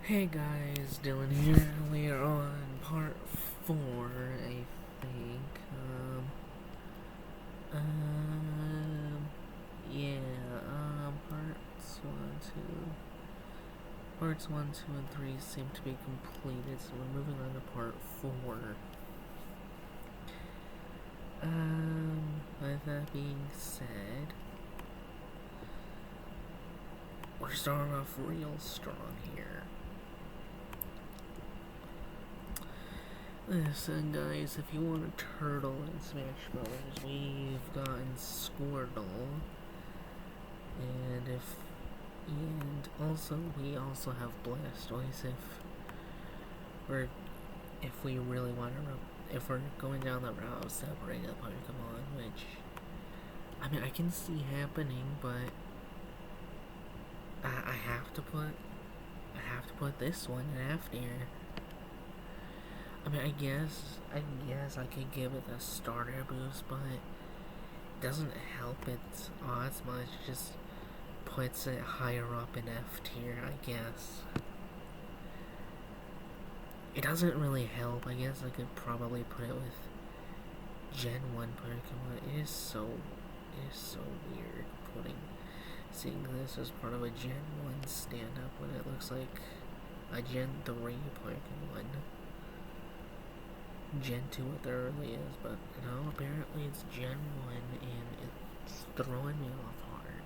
Hey guys, Dylan here. We are on part 4, I think. Um, yeah, parts 1, 2, and 3 seem to be completed, so we're moving on to part 4. With that being said, we're starting off real strong here. Listen, guys, if you want a turtle in Smash Bros., we've gotten Squirtle, and we also have Blastoise if we really want to, if we're going down the route of separating the Pokemon, which, I mean, I can see happening, but I have to put this one in F tier. I mean, I guess I could give it a starter boost, but it doesn't help its odds much. It just puts it higher up in F tier, I guess. It doesn't really help. I guess I could probably put it with Gen 1 Pokemon. It is so weird seeing this as part of a Gen 1 stand-up when it looks like a Gen 3 Pokemon. Gen 2 what there really is, but no, apparently it's Gen 1 and it's throwing me off hard.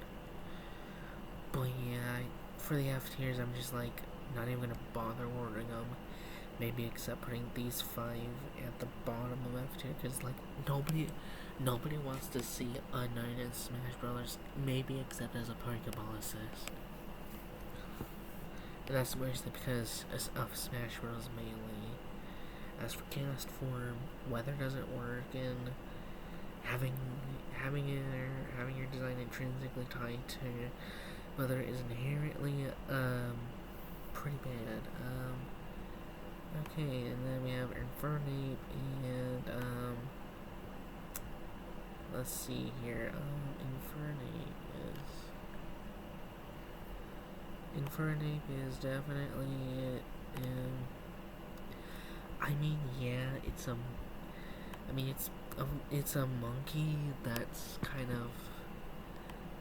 But yeah, for the F tiers, I'm just like not even gonna bother ordering them. Maybe except putting these 5 at the bottom of F tier, because like nobody wants to see Unknown in Smash Brothers. Maybe except as a Pokeball assist. And that's mostly because of Smash Bros. Melee. As for cast form, weather doesn't work, and having your design intrinsically tied to weather is inherently pretty bad. Okay, and then we have Infernape and let's see here. Infernape is definitely it. I mean, yeah, it's a monkey that's kind of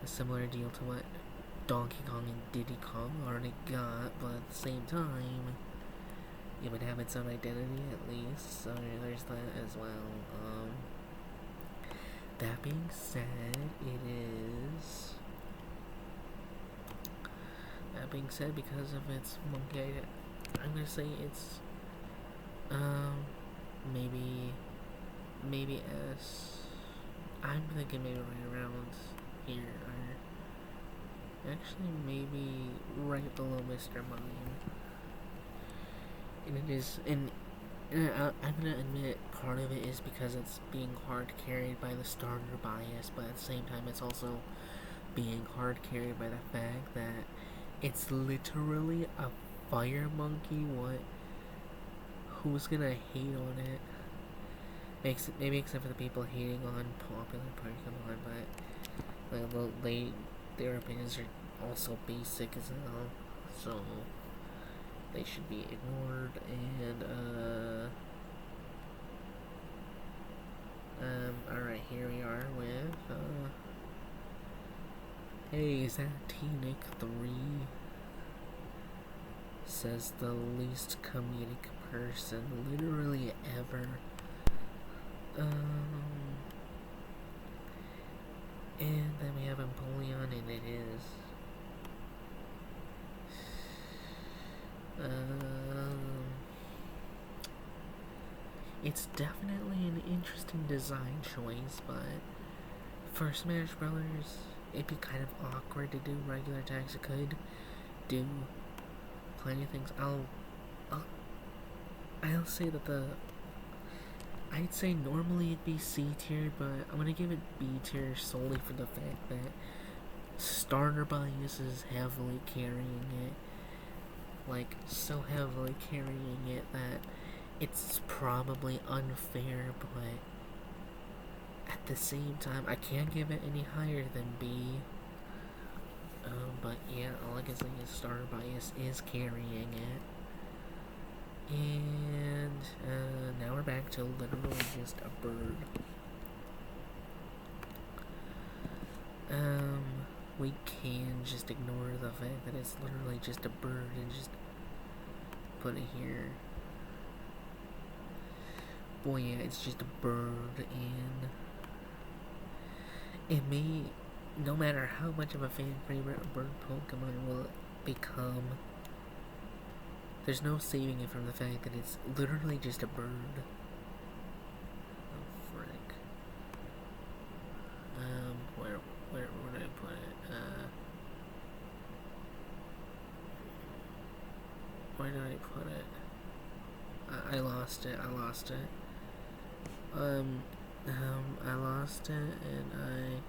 a similar deal to what Donkey Kong and Diddy Kong already got, but at the same time, it would have its own identity at least, so there's that as well. That being said, because of its monkey, I'm gonna say it's maybe S. I'm thinking maybe right around here, or actually maybe right below Mr. Mime. And it is, and I'm gonna admit part of it is because it's being hard carried by the starter bias, but at the same time it's also being hard carried by the fact that it's literally a fire monkey. Who's gonna hate on it? Maybe except for the people hating on popular Pokemon, but their opinions are also basic as hell, so they should be ignored. And alright, here we are with hey, is that T-Nick 3? Says the least comedic person literally ever. And then we have Empoleon, and it is it's definitely an interesting design choice, but for Smash Brothers, it'd be kind of awkward to do regular attacks. It could do plenty of things. I'll say that I'd say normally it'd be C tier, but I'm gonna give it B tier solely for the fact that starter bias is heavily carrying it. Like, so heavily carrying it that it's probably unfair, but at the same time, I can't give it any higher than B. But yeah, all I can say is Star Bias is carrying it. And now we're back to literally just a bird. We can just ignore the fact that it's literally just a bird and just put it here. Boy, yeah, it's just a bird, and it may, no matter how much of a fan favorite a bird Pokemon will become, there's no saving it from the fact that it's literally just a bird. Oh, frick. Where would I put it? Where did I put it? I lost it. I lost it, and I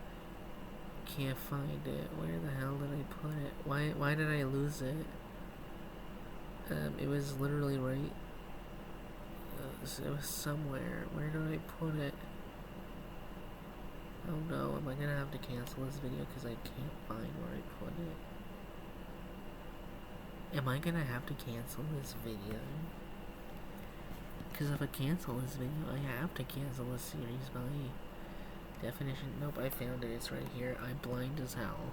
can't find it. Where the hell did I put it? Why did I lose it? It was literally right. It was somewhere. Where did I put it? Oh no, am I gonna have to cancel this video because I can't find where I put it? Am I gonna have to cancel this video? Because if I cancel this video, I have to cancel this series by definition. Nope, I found it. It's right here. I'm blind as hell.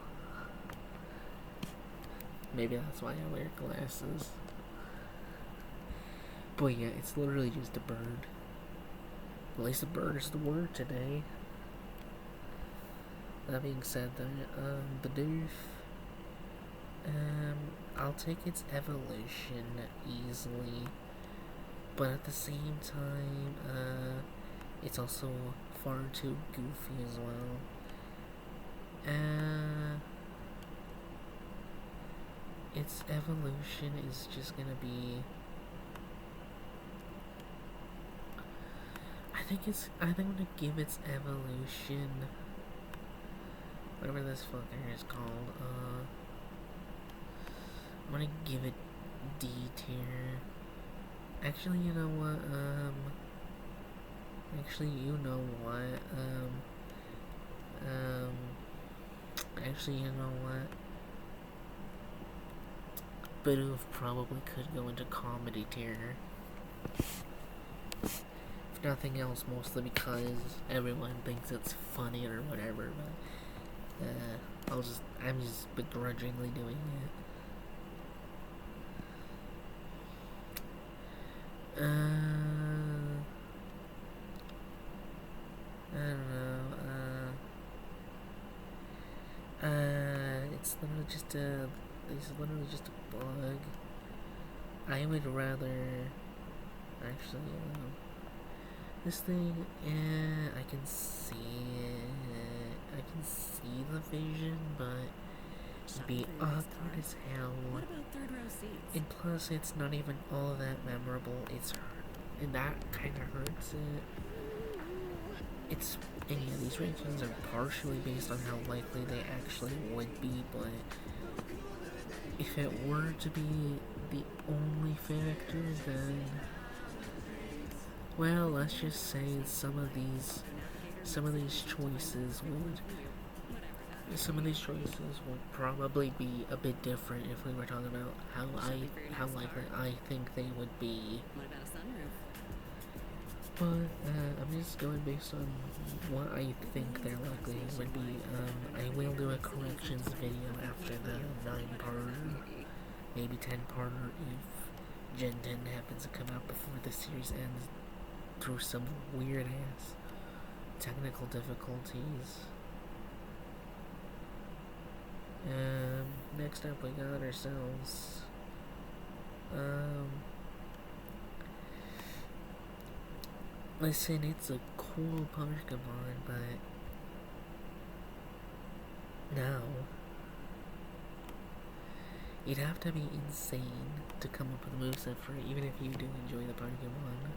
Maybe that's why I wear glasses. But yeah, it's literally just a bird. At least a bird is the word today. That being said, though, Bidoof, I'll take its evolution easily, but at the same time, it's also far too goofy as well. Its evolution is just gonna be, I'm gonna give its evolution, whatever this fucker is called, I'm gonna give it D tier. Actually, you know what, actually, you know what, Bidoof probably could go into comedy tier. If nothing else, mostly because everyone thinks it's funny or whatever, but I'm just begrudgingly doing it. I don't know, it's literally just a bug. I would rather, actually, this thing, I can see it, I can see the vision, but it'd be awkward as hell. What about third row seats? And plus, it's not even all that memorable. And that kind of hurts it. And yeah, these rankings are partially based on how likely they actually would be, but if it were to be the only factors, then, well, let's just say some of these choices would probably be a bit different if we were talking about how likely I think they would be. What about a sunroof? But I'm just going based on what I think their likelihood would be. I will do a corrections video after the 9-parter, maybe 10-parter if Gen 10 happens to come out before the series ends through some weird ass technical difficulties. Next up we got ourselves listen, it's a cool Pokémon, but now you'd have to be insane to come up with a moveset for it, even if you do enjoy the Pokémon.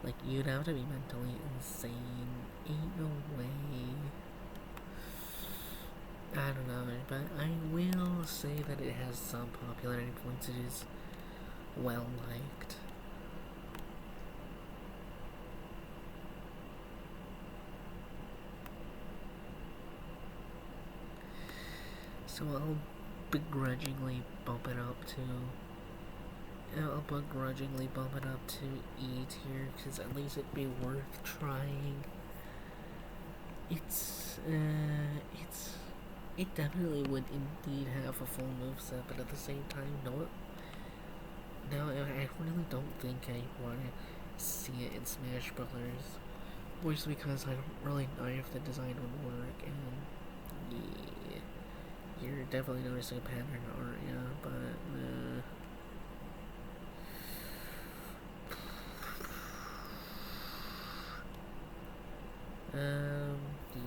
Like, you'd have to be mentally insane. Ain't no way. I don't know, but I will say that it has some popularity points. It is well liked. So I'll begrudgingly bump it up to. I'll begrudgingly bump it up to E tier because at least it'd be worth trying. It definitely would indeed have a full moveset, but at the same time, no. Now I really don't think I want to see it in Smash Brothers, mostly because I don't really know if the design would work, and yeah, you're definitely noticing a pattern, aren't you? But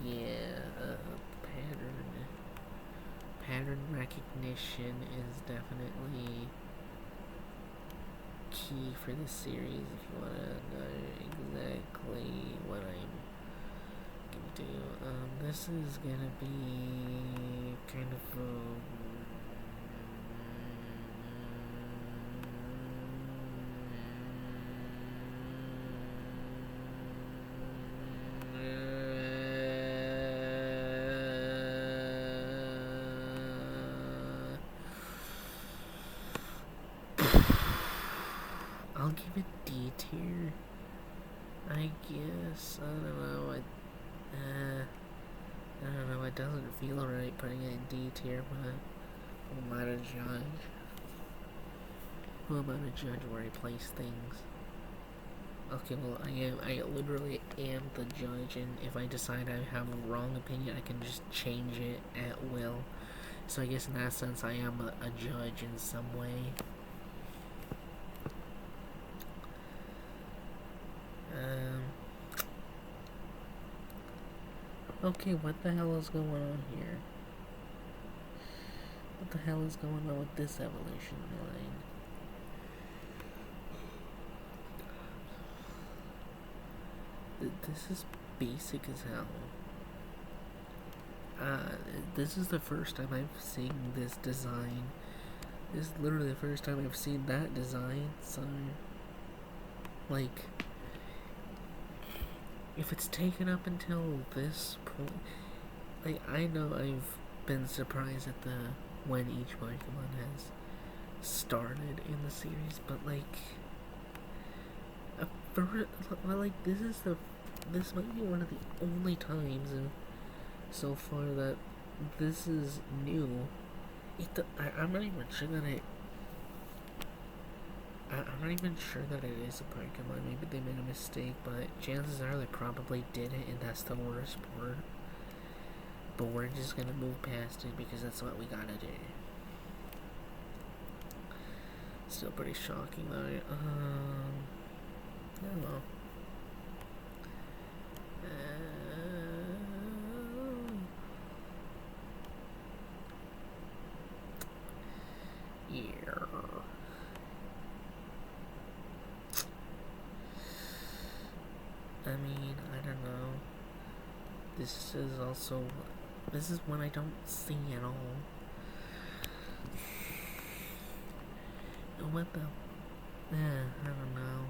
yeah, pattern recognition is definitely key for the series if you want to know exactly what I'm gonna do. This is gonna be kind of I'll give it D tier. I guess. I don't know. I don't know. It doesn't feel right putting it in D tier, but who am I to judge? Who am I to judge where I place things? Okay, well, I literally am the judge, and if I decide I have a wrong opinion, I can just change it at will. So I guess in that sense, I am a judge in some way. Okay, what the hell is going on here? What the hell is going on with this evolution line? This is basic as hell. This is the first time I've seen this design. This is literally the first time I've seen that design, so... Like... If it's taken up until this point... Like, I know I've been surprised at when each Pokemon has started in the series, but like... This might be one of the only times so far that this is new. I'm not even sure that I'm not even sure that it is a Pokemon. Maybe they made a mistake, but chances are they probably did it, and that's the worst part. But we're just gonna move past it because that's what we gotta do. Still pretty shocking though. I don't know. Yeah. I mean, I don't know. This is one I don't see at all. What the? I don't know.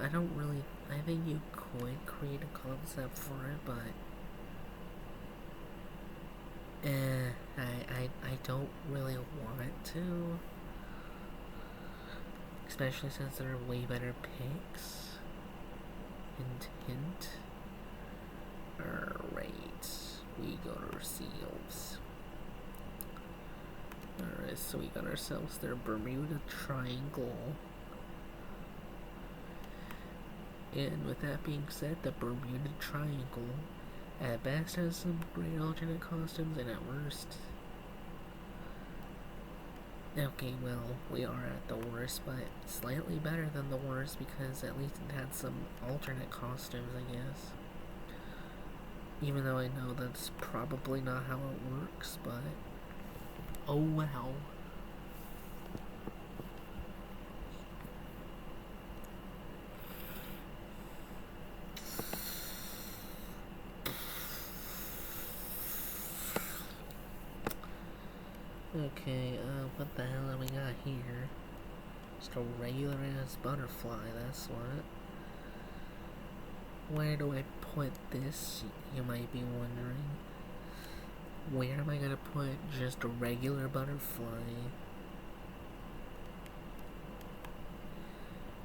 I don't really. I think you could create a concept for it, but I don't really want to. Especially since there are way better picks. Hint, hint. Alright, we got ourselves. Alright, so we got ourselves their Bermuda Triangle. And with that being said, the Bermuda Triangle at best has some great alternate costumes, and at worst... Okay, well, we are at the worst, but slightly better than the worst because at least it had some alternate costumes, I guess. Even though I know that's probably not how it works, but... Oh well. Okay, what the hell have we got here? Just a regular ass butterfly, that's what. Where do I put this, you might be wondering. Where am I gonna put just a regular butterfly?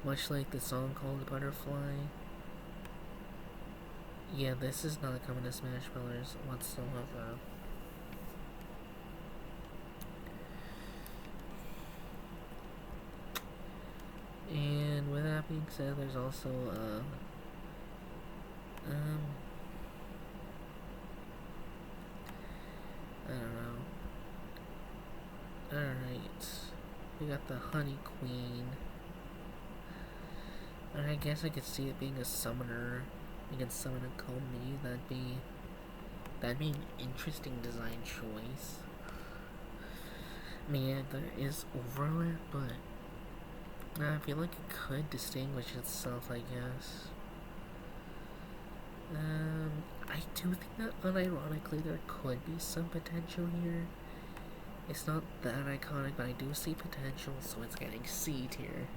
Much like the song called Butterfly. Yeah, this is not coming to Smash Brothers whatsoever. And with that being said, there's also I don't know. Alright. We got the Honey Queen. And I guess I could see it being a summoner. You can summon a Comey. That'd be an interesting design choice. I mean, yeah, there is overlap, but I feel like it could distinguish itself, I guess. I do think that unironically there could be some potential here. It's not that iconic, but I do see potential, so it's getting C tier.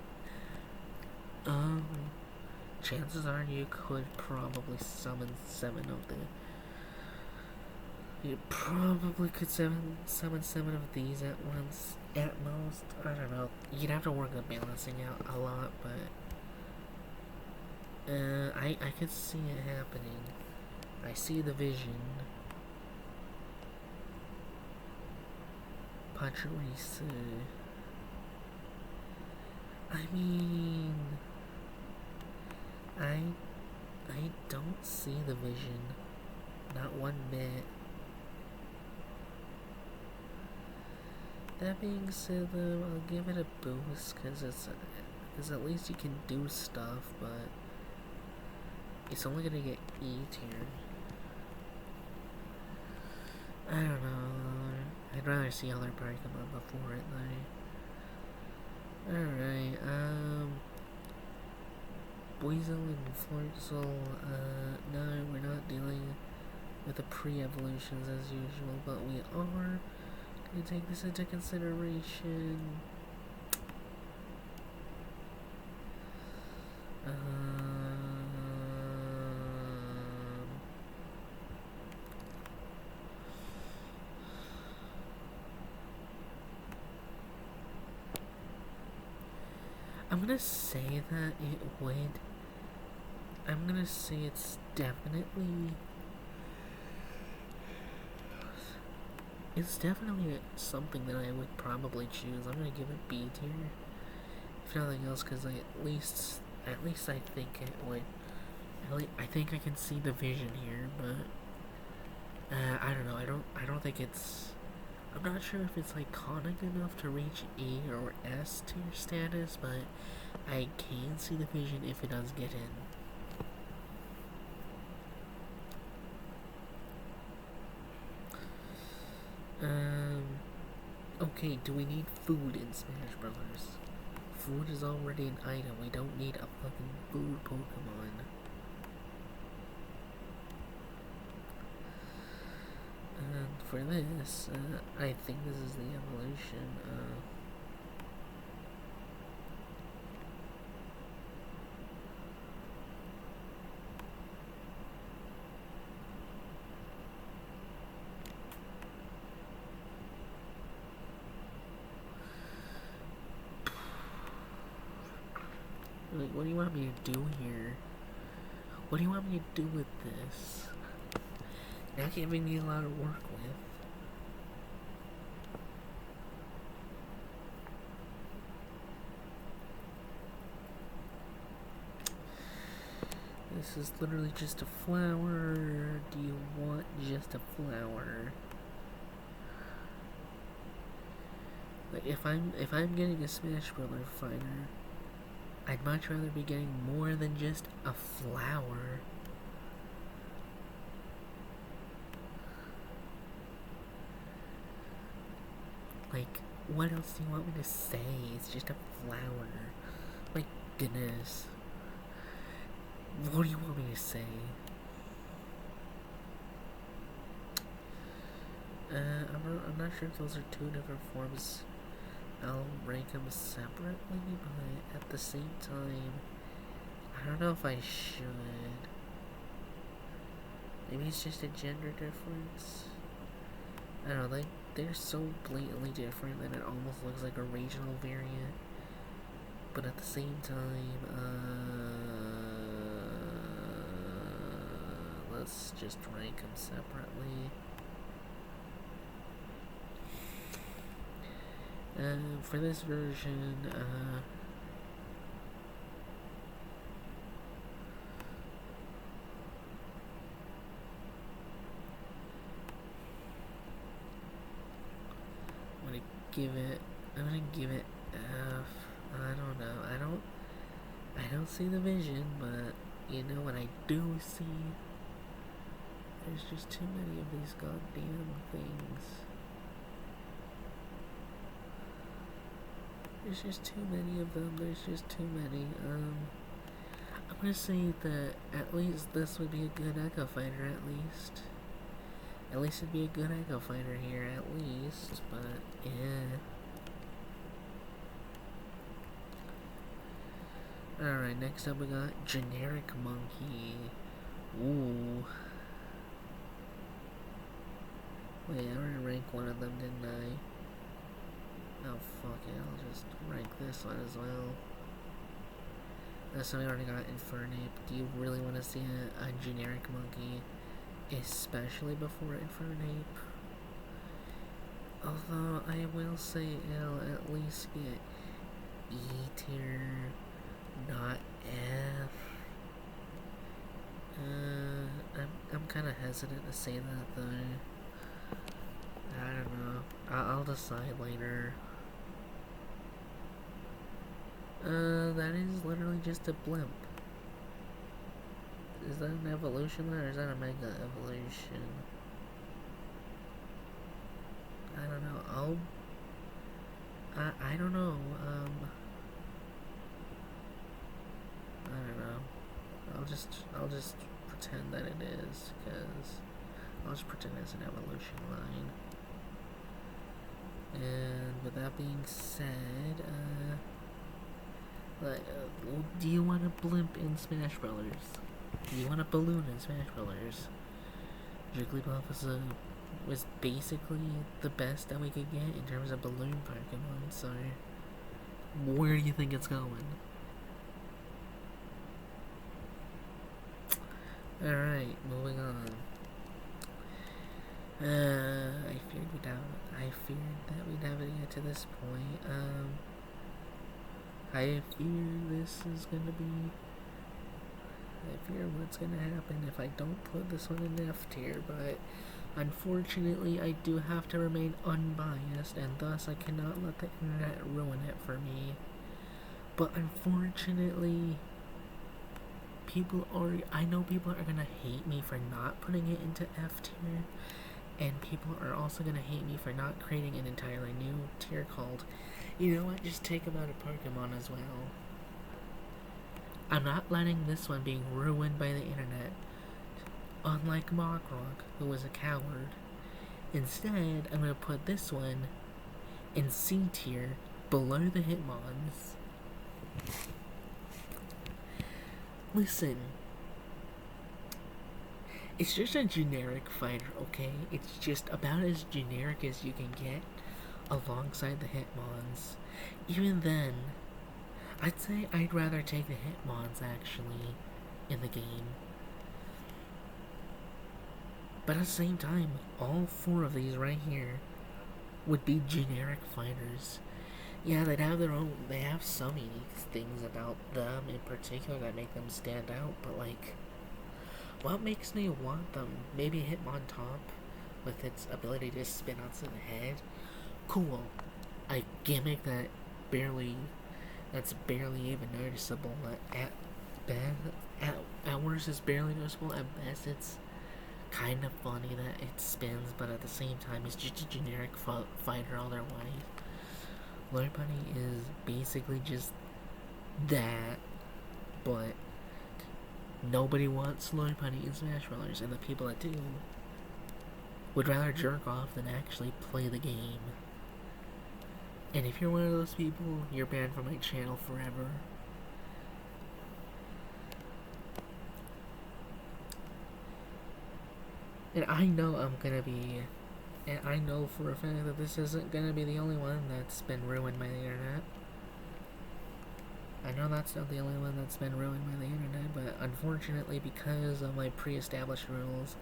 Chances are you could probably summon 7 of the... You probably could summon 7 of these at once, at most. I don't know. You'd have to work on balancing out a lot, but... I could see it happening. I see the vision. Pachirisu. I mean... I don't see the vision. Not one bit. That being said, though, I'll give it a boost because at least you can do stuff, but it's only gonna get E tier. I don't know. I'd rather see other Pokemon before it, though. Alright, Weasel and Florzel, no, we're not dealing with the pre-evolutions as usual, but we are going to take this into consideration. I'm gonna say that it would. I'm gonna say it's definitely. It's definitely something that I would probably choose. I'm gonna give it B tier, if nothing else, because at least I think it would. I think I can see the vision here, but I don't know. I don't think it's. I'm not sure if it's iconic enough to reach E or S tier status, but I can see the vision if it does get in. Okay, do we need food in Smash Brothers? Food is already an item. We don't need a fucking food Pokemon. And for this, I think this is the evolution. Like, what do you want me to do here? What do you want me to do with this? Not giving me a lot of work with. This is literally just a flower. Do you want just a flower? Like, if I'm getting a Smash Brother fighter, I'd much rather be getting more than just a flower. Like, what else do you want me to say? It's just a flower. My goodness. What do you want me to say? I'm not sure if those are two different forms. I'll rank them separately, but at the same time, I don't know if I should. Maybe it's just a gender difference. I don't know, they're so blatantly different that it almost looks like a regional variant. But at the same time, let's just rank them separately. For this version, I'm gonna give it F. I don't know. I don't see the vision, but you know what I do see? There's just too many of these goddamn things. There's just too many of them. There's just too many. I'm gonna say that at least this would be a good Echo Fighter, at least. At least it'd be a good Echo Fighter here, at least. But, yeah. Alright, next up we got Generic Monkey. Ooh. Wait, I already ranked one of them, didn't I? Oh, fuck it, I'll just rank this one as well. So we already got Infernape. Do you really want to see a Generic Monkey? Especially before Infernape? Although, I will say it'll at least get E tier, not F. I'm kind of hesitant to say that though. I don't know. I'll decide later. That is literally just a blimp. Is that an evolution or is that a mega evolution? I don't know. I don't know. I don't know. I'll just pretend that it is, because I'll just pretend it's an evolution line. And with that being said, do you want a blimp in Smash Brothers? Do you want a balloon in Smash Brothers? Jigglypuff was basically the best that we could get in terms of balloon Pokemon, so where do you think it's going? Alright, moving on. I feared that we'd never get to this point. I fear this is gonna be. I fear what's gonna happen if I don't put this one in F tier, but unfortunately I do have to remain unbiased, and thus I cannot let the internet ruin it for me. But unfortunately, I know people are gonna hate me for not putting it into F tier, and people are also gonna hate me for not creating an entirely new tier called, you know what, just take about a Pokemon as well. I'm not letting this one being ruined by the internet, unlike Mockrock, who was a coward. Instead, I'm gonna put this one in C tier, below the Hitmons. Listen, it's just a generic fighter, okay? It's just about as generic as you can get alongside the Hitmons. Even then, I'd say I'd rather take the Hitmons actually in the game. But at the same time, all four of these right here would be generic fighters. Yeah, they have some unique things about them in particular that make them stand out, but like, what makes me want them? Maybe Hitmontop, with its ability to spin onto the head. Cool. A gimmick that's barely even noticeable. At worst it's barely noticeable. At best it's kind of funny that it spins, but at the same time it's just a generic fighter otherwise. Lopunny is basically just that, but nobody wants Lopunny in Smash Bros. And the people that do would rather jerk off than actually play the game. And if you're one of those people, you're banned from my channel forever. And I know I'm gonna be And I know for a fact that this isn't gonna be the only one that's been ruined by the internet. I know that's not the only one that's been ruined by the internet, but unfortunately, because of my pre-established rules,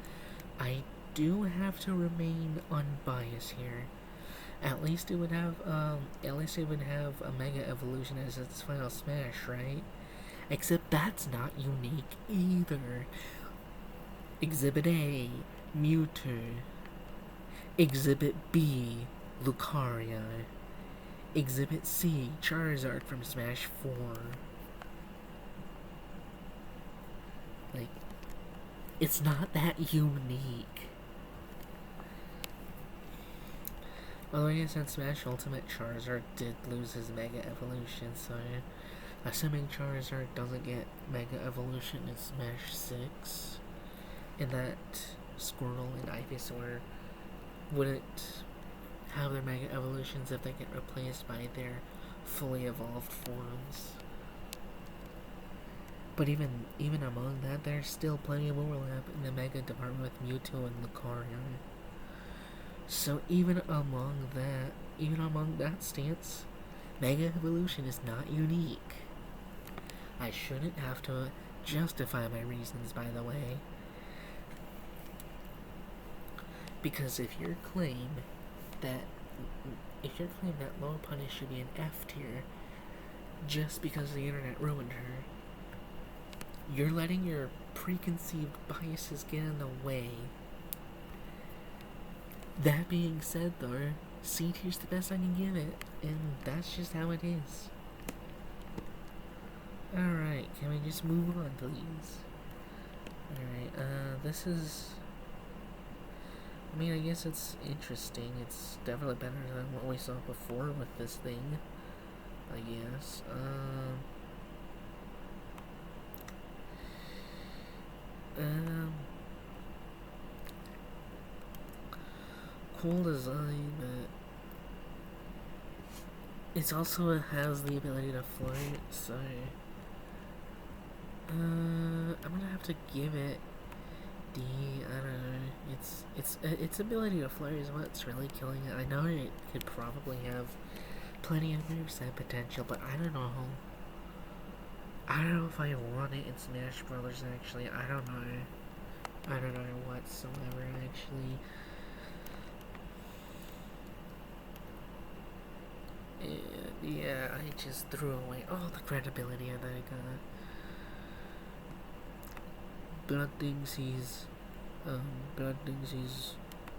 I do have to remain unbiased here. At least it would have a Mega Evolution as its final smash, right? Except that's not unique either. Exhibit A, Mewtwo. Exhibit B, Lucario. Exhibit C, Charizard from Smash 4. Like, it's not that unique. Although I guess in Smash Ultimate, Charizard did lose his Mega Evolution, so assuming Charizard doesn't get Mega Evolution in Smash 6, and that Squirtle and Ivysaur wouldn't have their Mega Evolutions if they get replaced by their fully evolved forms. But even among that, there's still plenty of overlap in the Mega department with Mewtwo and Lucario. So even among that stance, Mega Evolution is not unique. I shouldn't have to justify my reasons, by the way. Because if your claim that Lopunny should be an F tier just because the internet ruined her, you're letting your preconceived biases get in the way. That being said, though, C tier's the best I can give it, and that's just how it is. Alright, can we just move on, please? Alright, this is... I mean, I guess it's interesting. It's definitely better than what we saw before with this thing, I guess. Cool design, but it also has the ability to float, so I'm gonna have to give it D. I don't know. Its ability to float is what's really killing it. I know it could probably have plenty of moveset potential, but I don't know. I don't know if I want it in Smash Brothers. Actually, I don't know whatsoever. Actually. And yeah, I just threw away all the credibility that I got. Blood thinks he's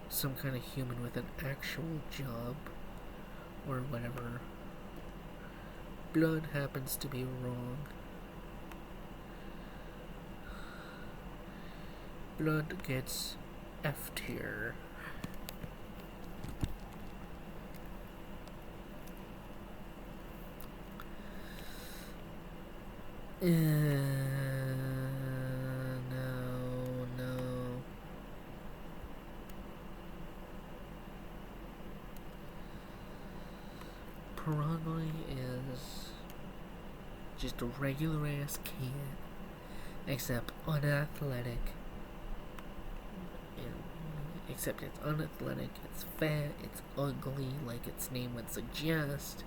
some kind of human with an actual job or whatever. Blood happens to be wrong. Blood gets F tier. No. Piranha is just a regular ass kid, except unathletic. Except it's unathletic, it's fat, it's ugly, like its name would suggest,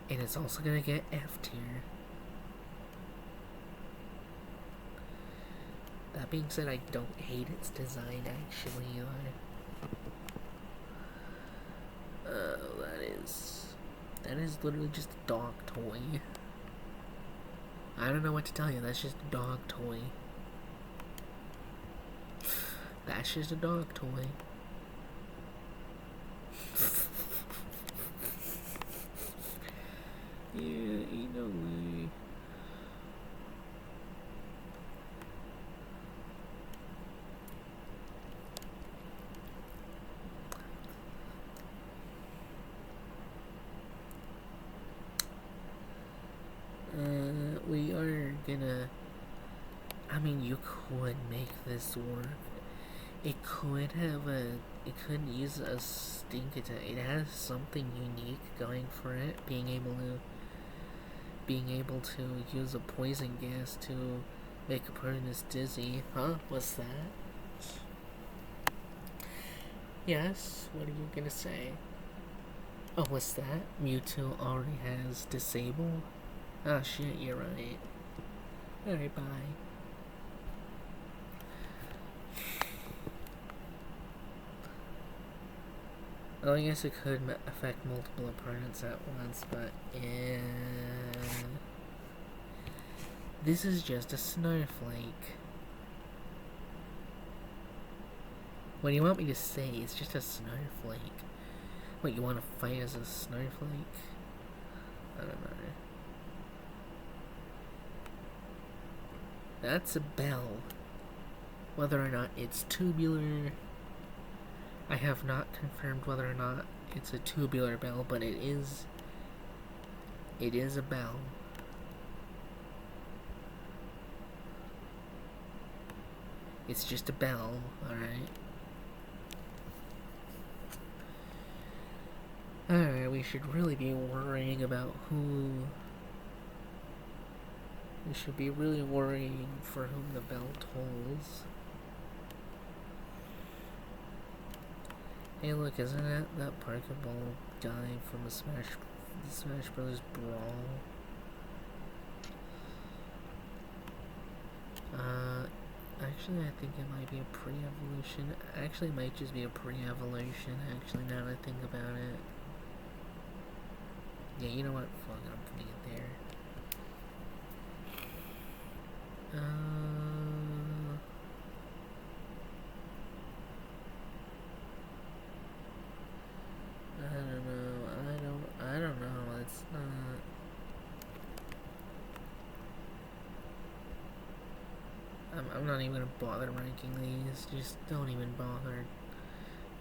and it's also gonna get F tier. That being said, I don't hate its design, actually. That is literally just a dog toy. I don't know what to tell you, that's just a dog toy. That's just a dog toy. Yeah, ain't no way. We are gonna... I mean, you could make this work. It could use a stink attack. It has something unique going for it. Being able to use a poison gas to make opponents dizzy. Huh? What's that? Yes, what are you gonna say? Oh, what's that? Mewtwo already has disable? Ah, shit, you're right. Alright, bye. Oh, I guess it could affect multiple opponents at once, but this is just a snowflake. What do you want me to say? It's just a snowflake. What, you want to fight as a snowflake? I don't know. That's a bell. Whether or not it's tubular, I have not confirmed whether or not it's a tubular bell, but it is a bell. It's just a bell, alright? Alright, we should really be worrying about who... We should be really worrying for whom the bell tolls. Hey look, isn't that Pokeball guy from the Smash Brothers Brawl? Actually I think it might be a pre-evolution. Actually it might just be a pre-evolution, actually, now that I think about it. Yeah, you know what? Fuck it, I'm putting it there. I don't know. It's not. I'm not even gonna bother ranking these. Just don't even bother.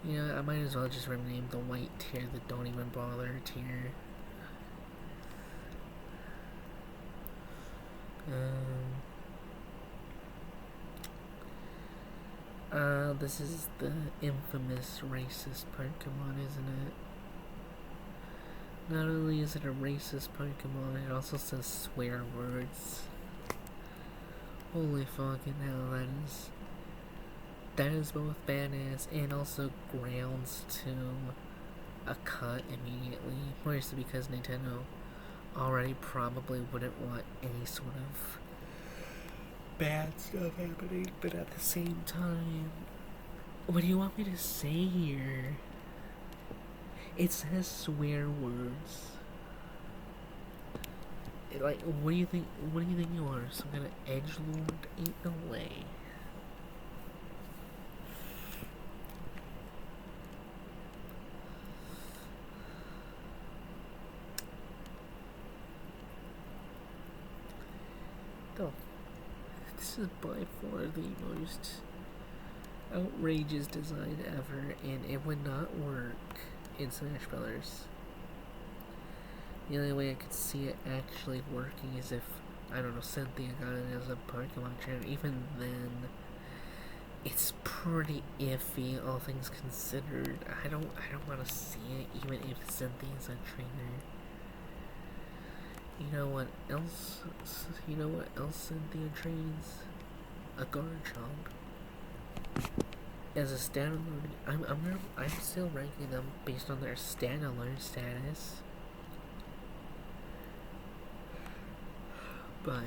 You know, I might as well just rename the white tier the don't even bother tier. This is the infamous racist Pokemon, isn't it? Not only is it a racist Pokemon, it also says swear words. Holy fucking hell, that is both badass and also grounds to a cut immediately. Mostly because Nintendo already probably wouldn't want any sort of bad stuff happening, but at the same time, what do you want me to say here? It says swear words. Like, what do you think? What do you think you are? Some kind of edgelord? Ain't no way. Though, this is by far the most outrageous design ever, and it would not work in Smash Brothers. The only way I could see it actually working is if, I don't know, Cynthia got it as a Pokemon trainer. Even then, it's pretty iffy, all things considered. I don't want to see it, even if Cynthia's a trainer. You know what else? You know what else Cynthia trains? A Garchomp. As a standalone, I'm still ranking them based on their standalone status. But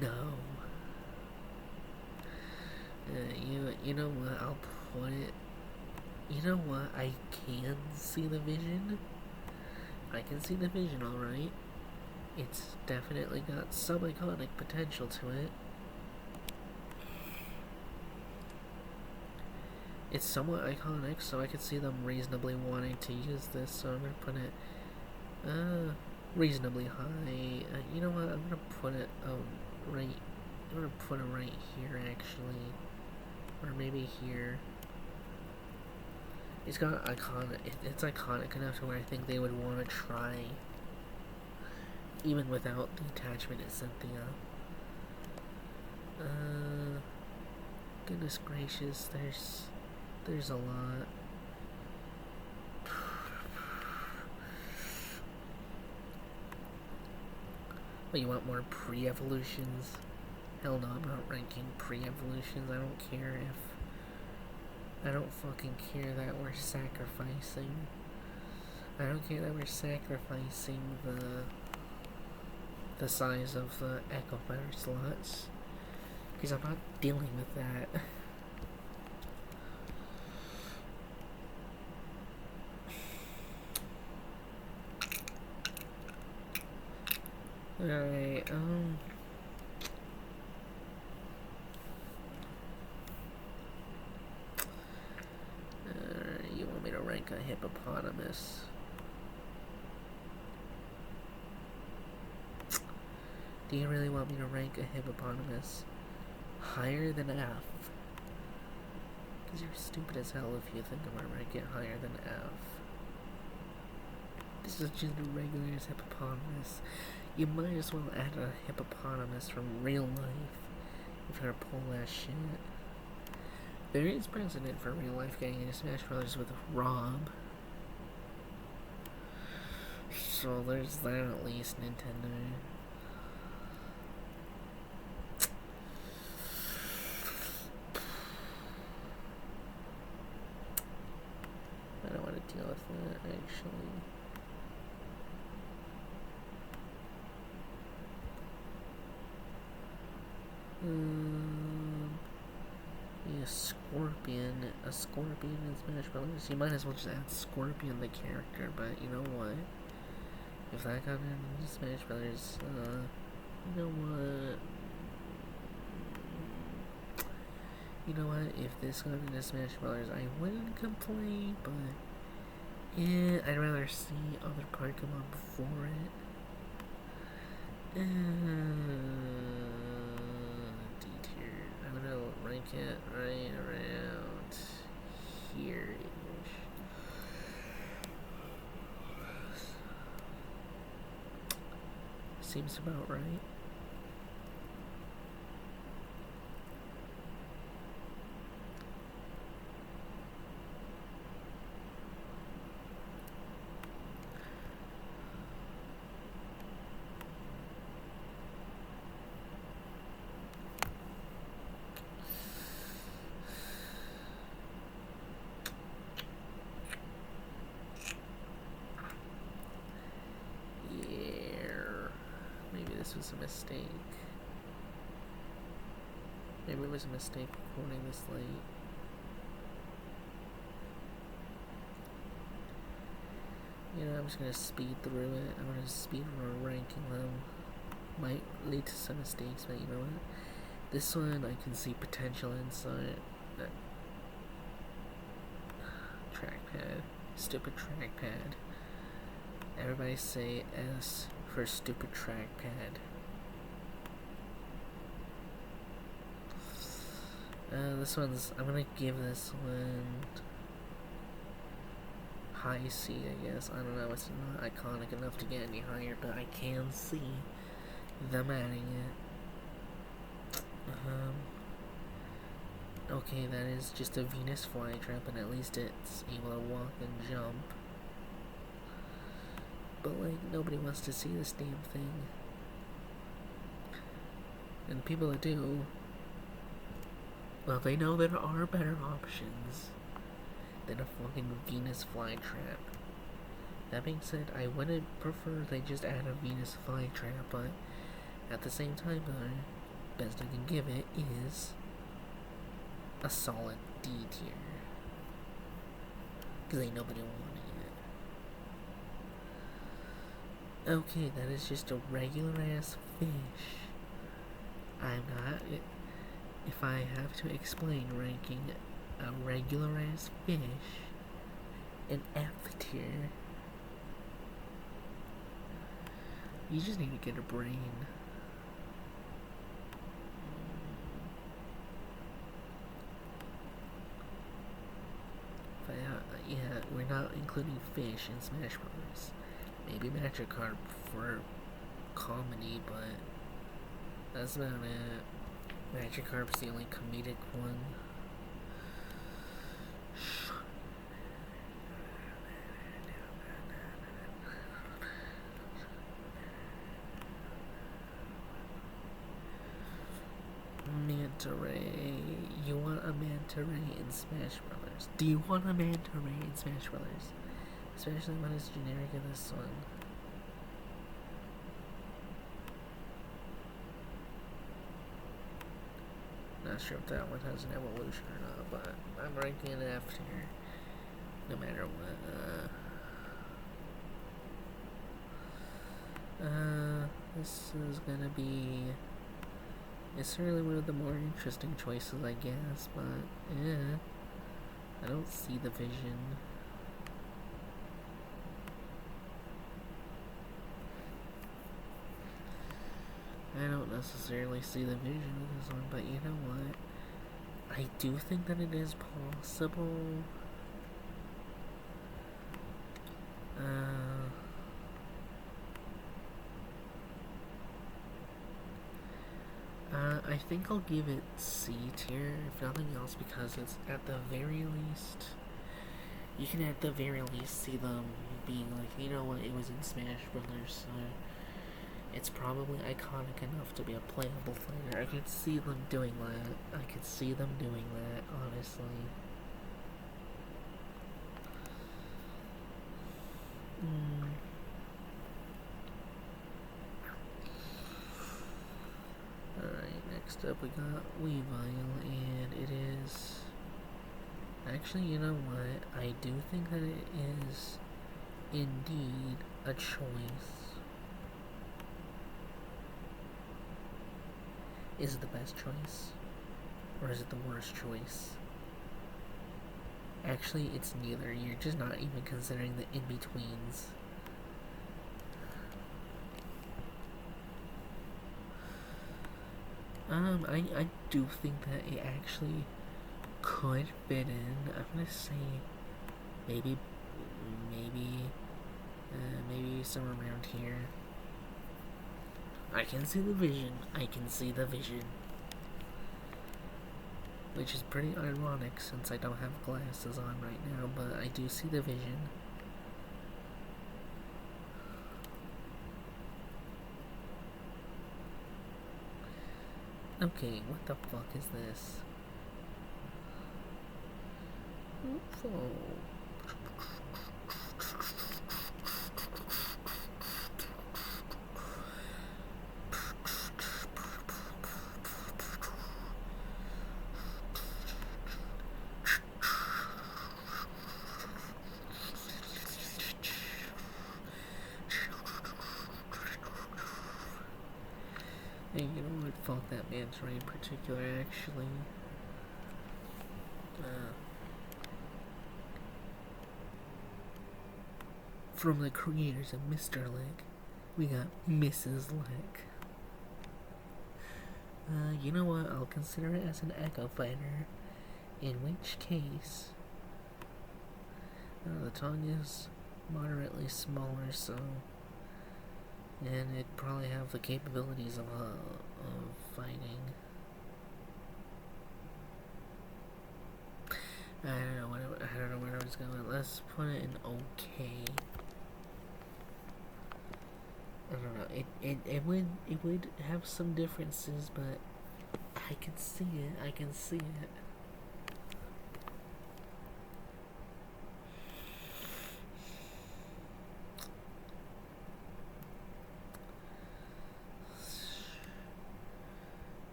no. You know what? I'll put it. You know what? I can see the vision. I can see the vision, alright. It's definitely got some iconic potential to it. It's somewhat iconic, so I could see them reasonably wanting to use this, so I'm gonna put it reasonably high. You know what? I'm gonna put it right. I'm gonna put it right here, actually, or maybe here. It's got iconic. It's iconic enough to where I think they would want to try, even without the attachment to Cynthia. Goodness gracious, there's a lot. But you want more pre-evolutions? Hell no, I'm not ranking pre-evolutions. I don't care if... I don't fucking care that we're sacrificing. I don't care that we're sacrificing the size of the Echo Fire slots. Because I'm not dealing with that. Alright, you want me to rank a hippopotamus? Do you really want me to rank a hippopotamus higher than F? Because you're stupid as hell if you think I'm gonna rank it higher than F. This is just a regular hippopotamus. You might as well add a hippopotamus from real life if you're gonna pull that shit. There is precedent for real life getting into Smash Brothers with Rob. So there's that at least, Nintendo. I don't want to deal with that, actually. Yeah, Scorpion. A Scorpion in Smash Brothers. You might as well just add Scorpion the character, but you know what? If that got into Smash Brothers, you know what? You know what? If this got into Smash Brothers, I wouldn't complain, but yeah, I'd rather see other Pokemon before it. D tier. I'm gonna rank it right around here. Seems about right. This was a mistake. Maybe it was a mistake recording this late. You know, I'm just gonna speed through it. I'm gonna speed through ranking them. Might lead to some mistakes, but you know what? This one I can see potential inside. Trackpad. Stupid trackpad. Everybody say S for stupid trackpad. This one's... I'm gonna give this one... high C, I guess. I don't know, it's not iconic enough to get any higher, but I can see them adding it. Okay, that is just a Venus flytrap, and at least it's able to walk and jump. But, like, nobody wants to see this damn thing. And people that do, well, they know there are better options than a fucking Venus flytrap. That being said, I wouldn't prefer they just add a Venus flytrap, but at the same time, the best I can give it is a solid D tier. Because ain't nobody wanting it. Okay, that is just a regular ass fish. I'm not... If I have to explain ranking a regular ass fish in F tier, you just need to get a brain. But yeah, we're not including fish in Smash Bros. Maybe Magikarp for comedy, but that's about it. Magikarp's the only comedic one. manta ray. You want a manta ray in Smash Brothers? Do you want a manta ray in Smash Brothers? Especially when it's generic in this one. Not sure if that one has an evolution or not, but I'm ranking it F tier, no matter what. This is gonna be. It's certainly one of the more interesting choices, I guess, but yeah, I don't see the vision. I don't necessarily see the vision of this one, but you know what? I do think that it is possible. I think I'll give it C tier, if nothing else, because it's at the very least. You can at the very least see them being like, you know what, it was in Smash Brothers, so it's probably iconic enough to be a playable fighter. I could see them doing that. I could see them doing that, honestly. Alright, next up we got Weavile, and it is. Actually, you know what? I do think that it is indeed a choice. Is it the best choice? Or is it the worst choice? Actually, it's neither. You're just not even considering the in-betweens. I do think that it actually could fit in. I'm gonna say maybe somewhere around here. I can see the vision. I can see the vision. Which is pretty ironic since I don't have glasses on right now, but I do see the vision. Okay, what the fuck is this? Oh. Hey, you know what? Fuck that man's right in particular, actually. From the creators of Mr. Lick, we got Mrs. Lick. You know what? I'll consider it as an Echo Fighter, in which case, the tongue is moderately smaller, so, and it probably have the capabilities of fighting. I don't know where I was going. Let's put it in okay. I don't know. It would have some differences, but I can see it. I can see it.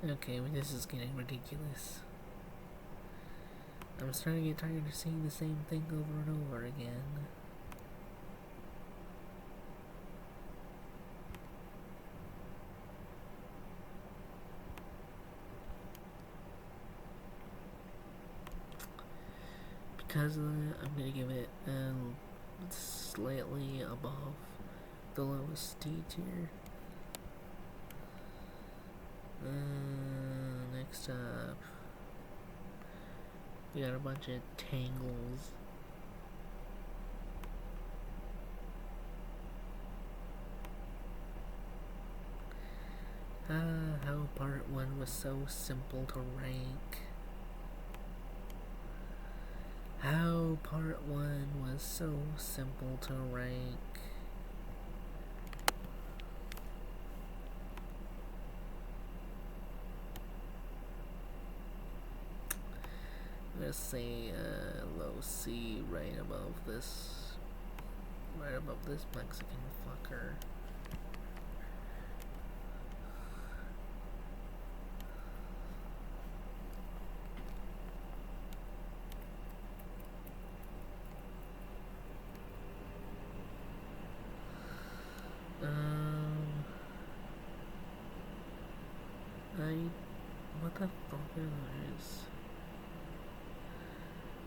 Okay, well, this is getting ridiculous. I'm starting to get tired of seeing the same thing over and over again. Because of that, I'm gonna give it slightly above the lowest D tier. Next up, we got a bunch of tangles. How part 1 was so simple to rank. How part 1 was so simple to rank. gonna say low C right above this Mexican fucker. What the fuck are those?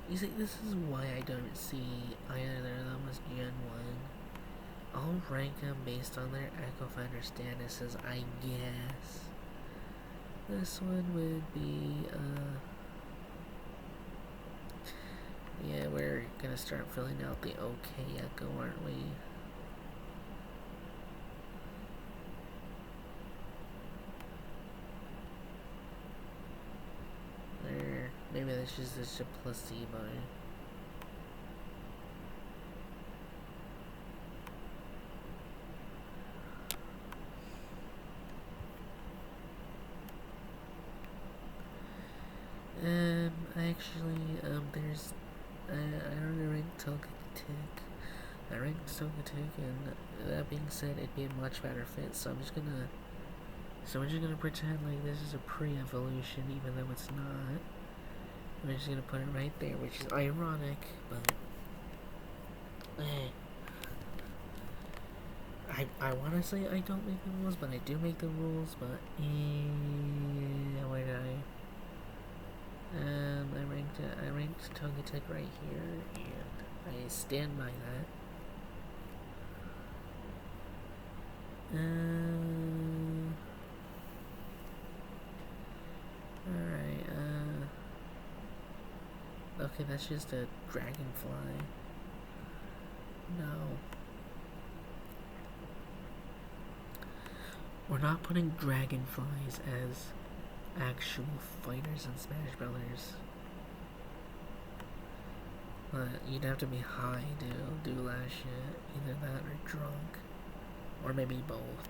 You see, this is why I don't see either of them as Gen 1. I'll rank them based on their Echo Fighter statuses, I guess. This one would be, yeah, we're gonna start filling out the OK Echo, aren't we? Maybe that's just a placebo. There's, I already ranked Togetic. I ranked Togetic, and that being said, it'd be a much better fit, so I'm just gonna pretend like this is a pre-evolution, even though it's not. I'm just gonna put it right there, which is ironic, but I want to say I don't make the rules, but I do make the rules. But where did I? I ranked Togetic right here, and I stand by that. Alright, okay, that's just a dragonfly. No. We're not putting dragonflies as actual fighters in Smash Brothers. But you'd have to be high to do that shit. Either that or drunk. Or maybe both.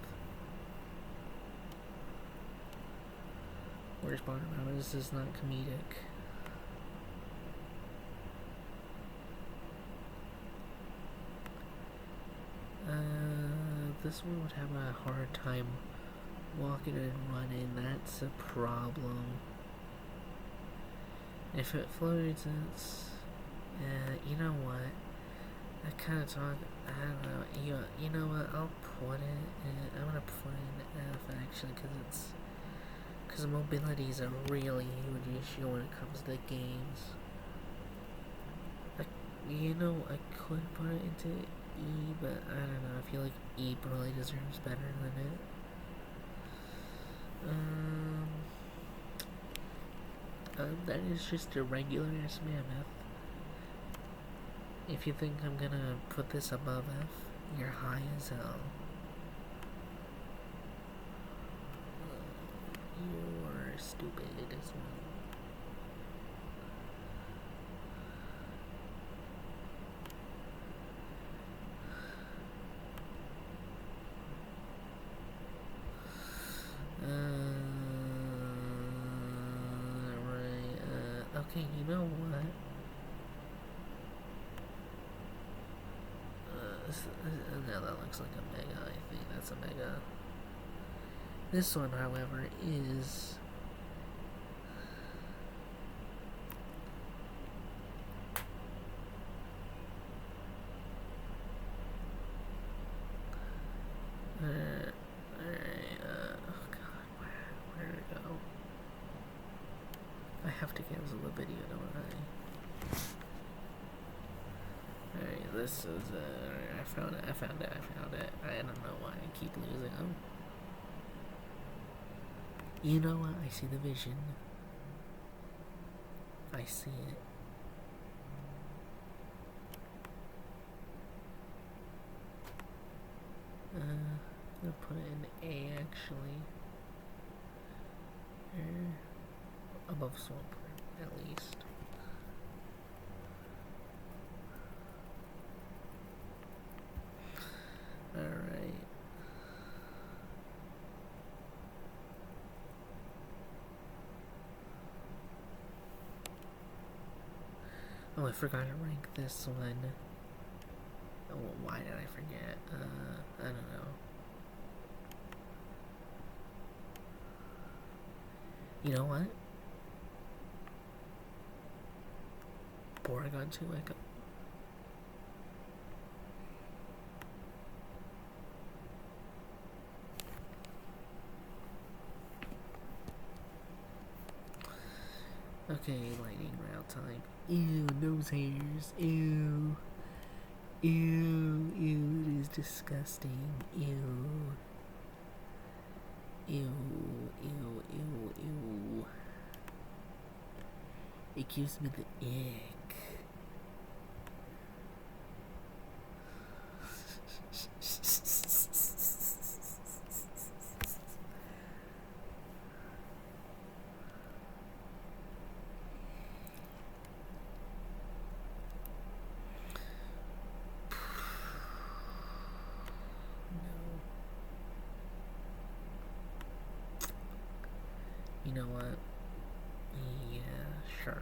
Worst part about it is this is not comedic. This one would have a hard time walking and running. That's a problem. If it floats, it's... you know what? I kind of talk... I don't know. You know what? I'll put it in... I'm gonna put it in F, actually, because mobility is a really huge issue when it comes to games. You know, I could put it into E, but I don't know. I feel like E probably deserves better than it. That is just a regular ass mammoth. If you think I'm gonna put this above F, you're high as hell. You're stupid as well. Okay, you know what? No, that looks like a mega. I think that's a mega. This one, however, is... oh god, where did it go? I have to cancel the video, don't I? Alright, this is, I found it. I don't know why I keep losing them. You know what? I see the vision. I see it. I'm gonna put it in A, actually. Above Swampert, at least. Alright. I forgot to rank this one. Oh, why did I forget? I don't know. You know what? Porygon 2 Echo. Okay, lightning round time. Ew, nose hairs. Ew. Ew, ew, it is disgusting. Ew. Ew, ew, ew, ew. It gives me the ick. You know what? Yeah, sure.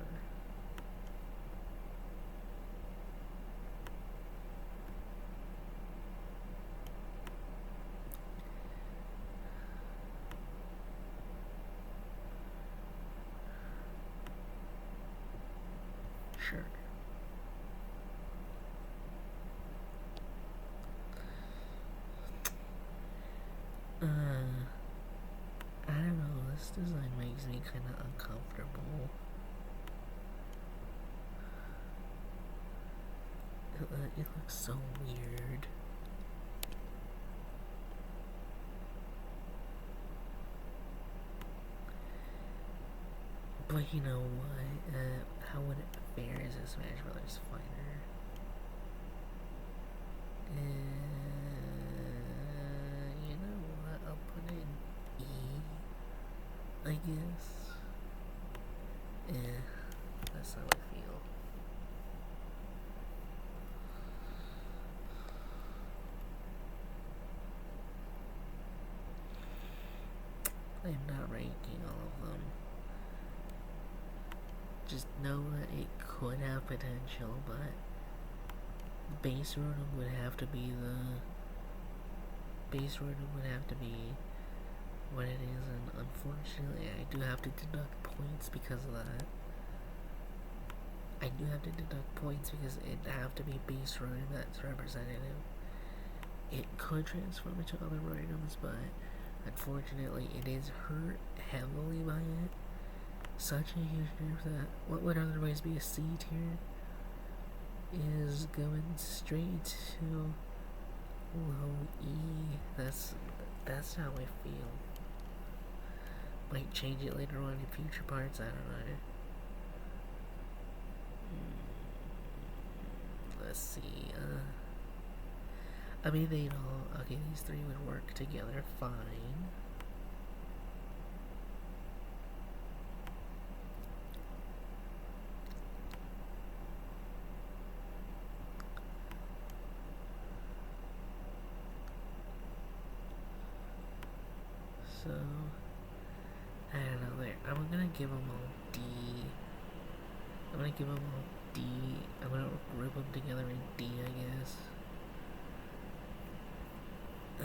Sure. I don't know, this design makes me kind of uncomfortable. It looks so weird. But you know what? How would it fare as a Smash Brothers fighter? You know what? I'll put it in E, I guess. That's how I feel. I'm not ranking all of them. Just know that it could have potential, but base Rotom would have to be what it is, and unfortunately I do have to deduct points because of that. I do have to deduct points because it'd have to be base Rotom that's representative. It could transform into other Rotoms, but unfortunately it is hurt heavily by it. Such a huge nerf that what would otherwise be a C tier is going straight to low E. That's how I feel. Might change it later on in future parts, I don't know. Let's see, I mean, they'd all, okay, these three would work together fine. So, I don't know, I'm gonna give them all D. I'm gonna give them all D. I'm gonna group them together in D, I guess. I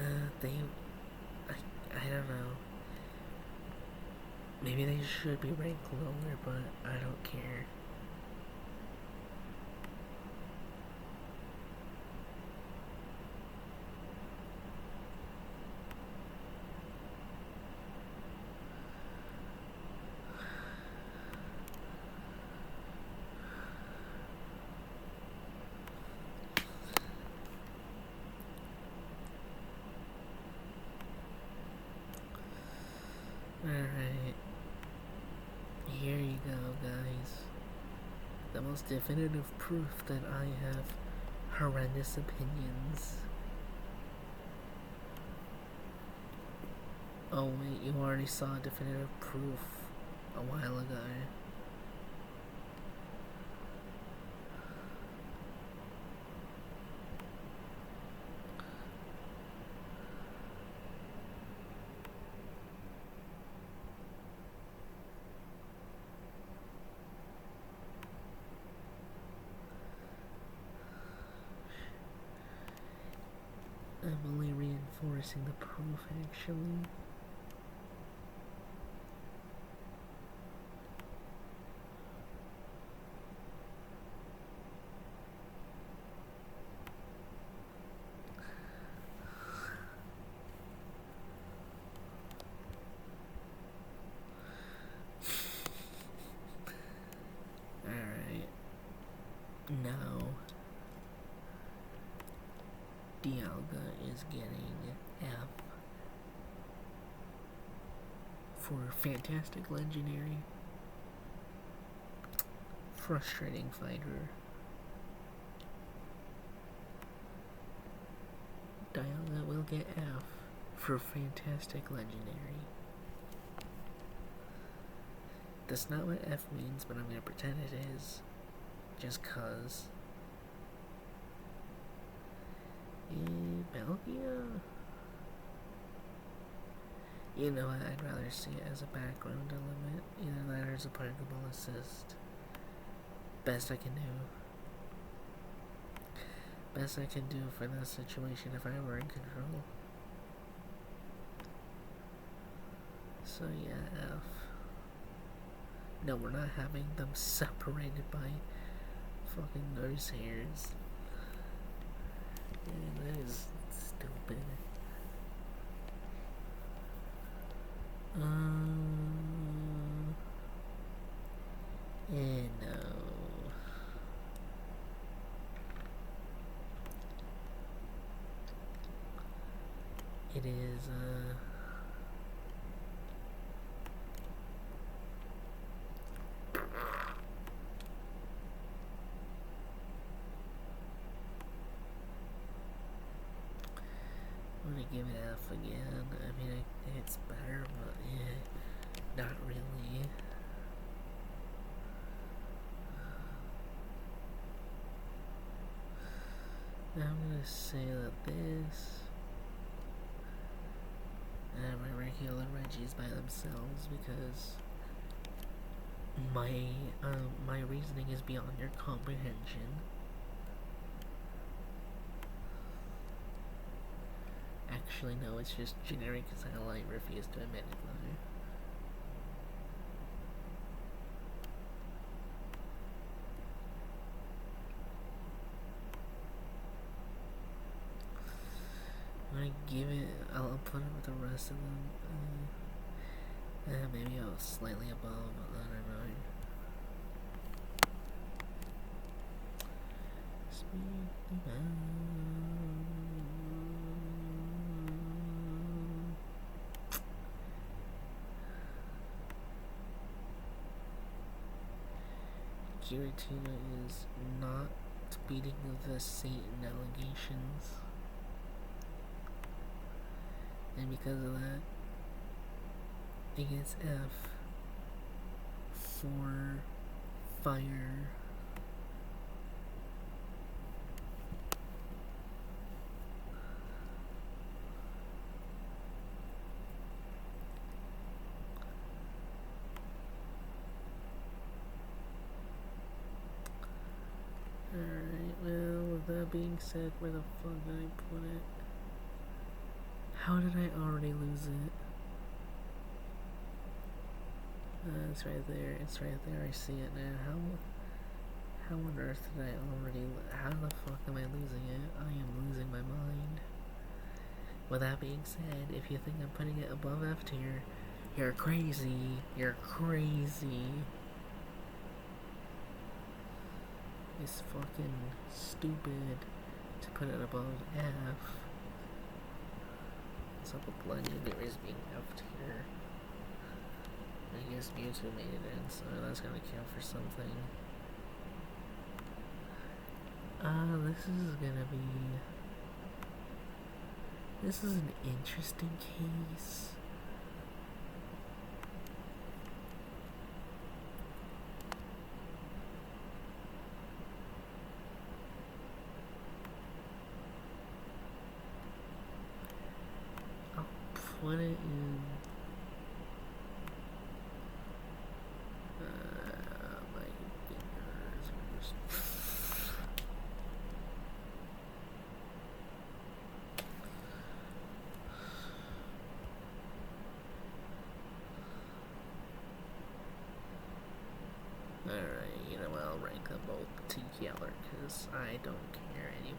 don't know. Maybe they should be ranked lower, but I don't care. Alright. Here you go, guys. The most definitive proof that I have horrendous opinions. Oh wait, you already saw definitive proof a while ago. missing the proof actually. Alright. Now Dialga is getting F for Fantastic Legendary. Frustrating fighter. Dialga will get F for Fantastic Legendary. That's not what F means, but I'm gonna pretend it is. Just cause. Belgia? You know what, I'd rather see it as a background element. Either that or as a Pokeball assist. Best I can do. Best I can do for that situation if I were in control. So yeah, F. No, we're not having them separated by fucking nose hairs. Yeah, that is stupid. And no. It is, I'm gonna give it F again. I mean, it's better, but yeah, not really. Now I'm gonna say that this and my regular Reggies by themselves because my reasoning is beyond your comprehension. Actually, no, it's just generic because I like refuse to admit it, though. I'm gonna give it, I'll put it with the rest of them. Maybe I'll slightly above, I don't know. Giratina is not beating the Satan allegations. And because of that, it gets F for fire. Alright, well, with that being said, where the fuck did I put it? How did I already lose it? It's right there, it's right there, I see it now. How on earth did I already, how the fuck am I losing it? I am losing my mind. With that being said, if you think I'm putting it above F tier, you're crazy, you're crazy. It's fucking stupid to put it above F. What's up with Legendaries being F tier? I guess Mewtwo made it in, so that's gonna count for something. This is an interesting case. I'll put it in my fingers. to Yeller because I don't care anymore.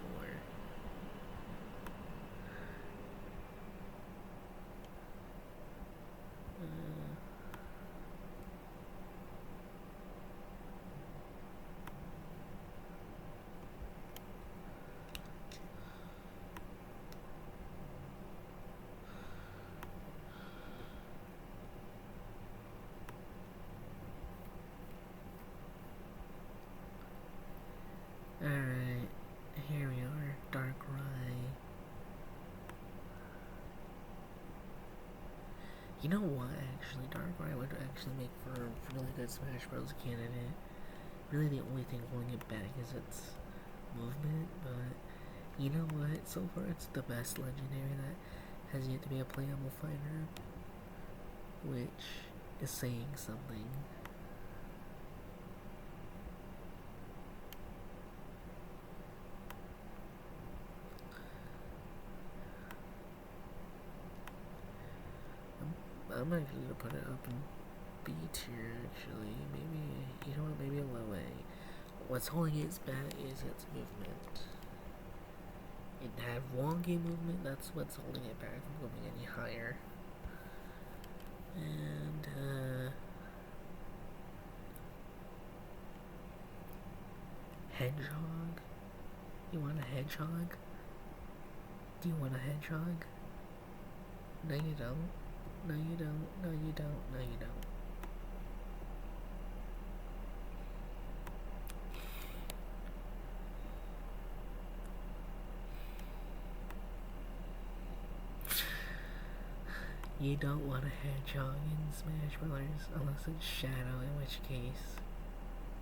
Alright, here we are, Darkrai. You know what, actually, Darkrai would actually make for a really good Smash Bros. Candidate. Really the only thing holding it back is its movement, but you know what, so far it's the best legendary that has yet to be a playable fighter, which is saying something. I'm actually gonna put it up in B tier, actually. Maybe, you know what, maybe a low A. What's holding it back is its movement. It had wonky movement, that's what's holding it back from going any higher. And, hedgehog? You want a hedgehog? Do you want a hedgehog? No, you don't. No, you don't. No, you don't. No, you don't. You don't want a hedgehog in Smash Brothers unless it's Shadow, in which case,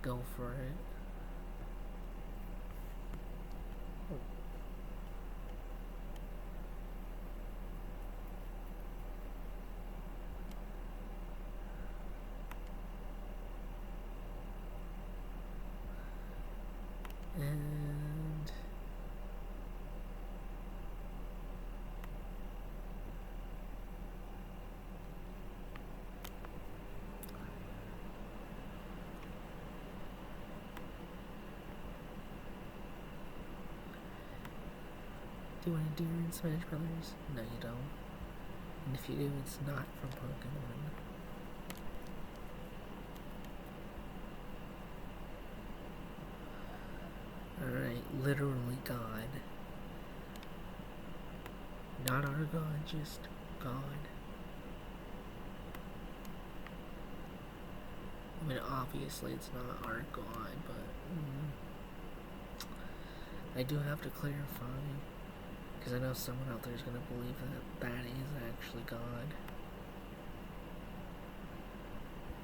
go for it. And do you want a deer in Smash Brothers? No, you don't. And if you do, it's not from Pokémon. Alright, literally God. Not our God, just God. I mean, obviously it's not our God, but I do have to clarify, because I know someone out there is going to believe that that is actually God.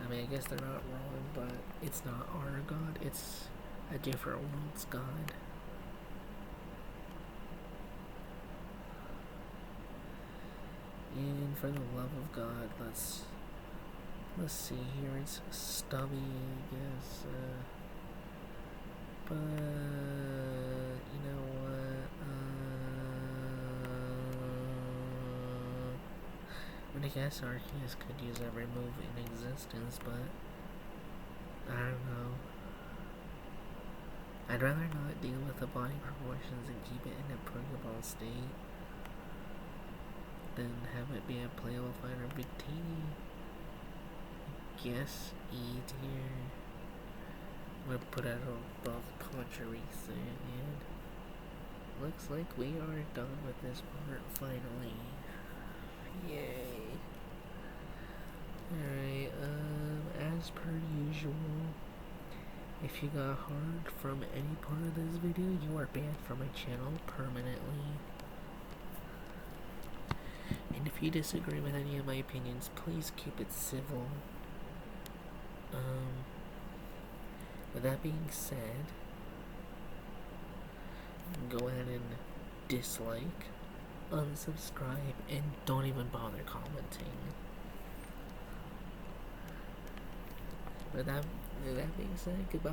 I mean, I guess they're not wrong, but it's not our God, it's a different world's God. And for the love of God, let's see here, it's Stubby, I guess, but, you know what, I mean, I guess Arceus could use every move in existence, but, I don't know. I'd rather not deal with the body proportions and keep it in a Pokeball state than have it be a playable fighter. Big T. Guess E tier. I'm gonna put it above Pachirisu, and looks like we are done with this part finally. Yay. Alright, as per usual, if you got harmed from any part of this video, you are banned from my channel permanently. And if you disagree with any of my opinions, please keep it civil. With that being said, go ahead and dislike, unsubscribe, and don't even bother commenting. With that being said, goodbye.